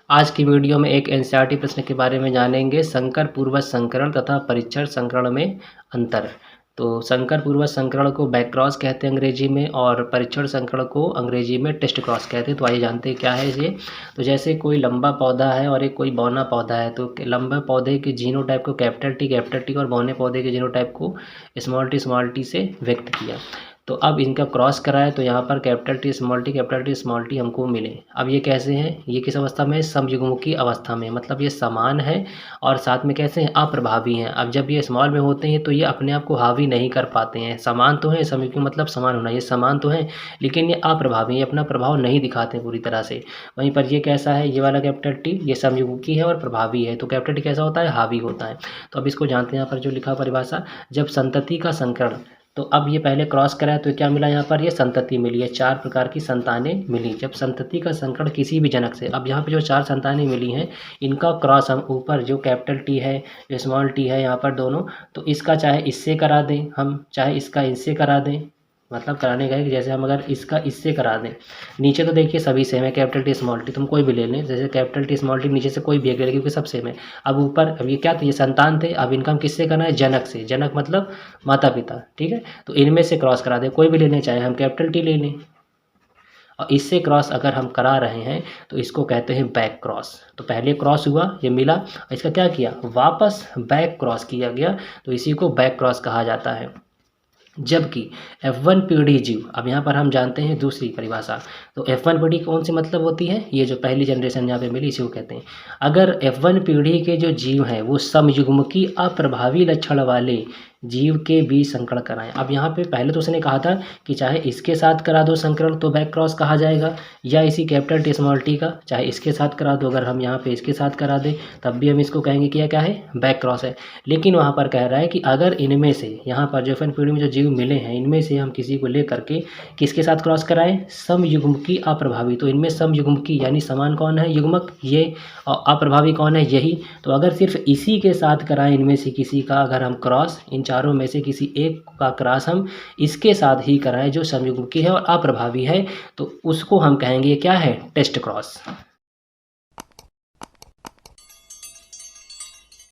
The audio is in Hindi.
आज की वीडियो में एक एनसीईआरटी प्रश्न के बारे में जानेंगे। संकर पूर्वज संकरण तथा परीक्षण संकरण में अंतर। तो संकर पूर्वज संकरण को बैक क्रॉस कहते हैं अंग्रेजी में, और परीक्षण संकरण को अंग्रेजी में टेस्ट क्रॉस कहते हैं। तो आइए जानते हैं क्या है ये। तो जैसे कोई लंबा पौधा है और एक कोई बौना पौधा है, तो लंबे पौधे के जीनोटाइप को कैपिटल टी और बौने पौधे के जीनोटाइप को स्मॉल टी से व्यक्त किया। तो अब इनका क्रॉस कराए तो यहाँ पर कैपिटल टी स्मॉल टी हमको मिले। अब ये कैसे हैं, ये किस अवस्था में, समयुग्मकी अवस्था में, मतलब ये समान है और साथ में कैसे हैं, अप्रभावी हैं। अब जब ये स्मॉल में होते हैं तो ये अपने आप को हावी नहीं कर पाते हैं। समान तो हैं, समयुग्मी मतलब समान होना, ये समान तो हैं लेकिन ये अप्रभावी, ये अपना प्रभाव नहीं दिखाते पूरी तरह से। वहीं पर ये कैसा है, ये वाला कैपिटल टी ये समयुग्मकी है और प्रभावी है, तो कैपिटल टी कैसा होता है, हावी होता है। तो अब इसको जानते हैं, यहाँ पर जो लिखा परिभाषा, जब संतति का संकरण, तो अब ये पहले क्रॉस कराया तो क्या मिला, यहाँ पर ये संतति मिली है, 4 प्रकार की संतानें मिली। जब संतति का संकरण किसी भी जनक से, अब यहाँ पे जो 4 संतानें मिली हैं इनका क्रॉस हम ऊपर जो कैपिटल टी है जो स्मॉल टी है यहाँ पर दोनों, तो इसका चाहे इससे करा दें हम, चाहे इसका इससे करा दें, मतलब कराने का है कि जैसे हम अगर इसका इससे करा दें, नीचे तो देखिए सभी सेम है, कैपिटल टी स्मॉल टी तुम कोई भी ले लें, जैसे कैपिटल टी स्मॉल टी नीचे से कोई भी एक ले लें क्योंकि सब सेम है। अब ऊपर, अब ये क्या थे, ये संतान थे, अब इनका हम किससे करना है, जनक से। जनक मतलब माता पिता, ठीक है। तो इनमें से क्रॉस करा दें, कोई भी ले लें, चाहे हम कैपिटल टी ले लें, और इससे क्रॉस अगर हम करा रहे हैं तो इसको कहते हैं बैक क्रॉस। तो पहले क्रॉस हुआ, ये मिला, इसका क्या किया, वापस बैक क्रॉस किया गया, तो इसी को बैक क्रॉस कहा जाता है। जबकि F1 पीढ़ी जीव, अब यहाँ पर हम जानते हैं दूसरी परिभाषा। तो F1 पीढ़ी कौन सी मतलब होती है, ये जो पहली जनरेशन यहाँ पे मिली इसी को कहते हैं। अगर F1 पीढ़ी के जो जीव हैं वो समयुग्मकी अप्रभावी लक्षण वाले जीव के बीच संकरण कराएं। अब यहाँ पे पहले तो उसने कहा था कि चाहे इसके साथ करा दो संकरण तो बैक क्रॉस कहा जाएगा, या इसी कैपिटल टी स्मॉल टी का चाहे इसके साथ करा दो, अगर हम यहाँ पे इसके साथ करा दें तब भी हम इसको कहेंगे कि यह क्या है, बैक क्रॉस है। लेकिन वहाँ पर कह रहा है कि अगर इनमें से, यहाँ पर जो F1 पीढ़ी में जो जीव मिले हैं इनमें से हम किसी को ले करके किसके साथ क्रॉस कराएं, समयुग्मकी अप्रभावी। तो इनमें समयुग्मकी यानी समान कौन है, युग्मक ये, और अप्रभावी कौन है, यही। तो अगर सिर्फ इसी के साथ कराएं इनमें से किसी का अगर हम क्रॉस, इन चारों में से किसी एक का क्रॉस हम इसके साथ ही कराएं जो समयुग्मकी है और अप्रभावी है, तो उसको हम कहेंगे क्या है, टेस्ट क्रॉस।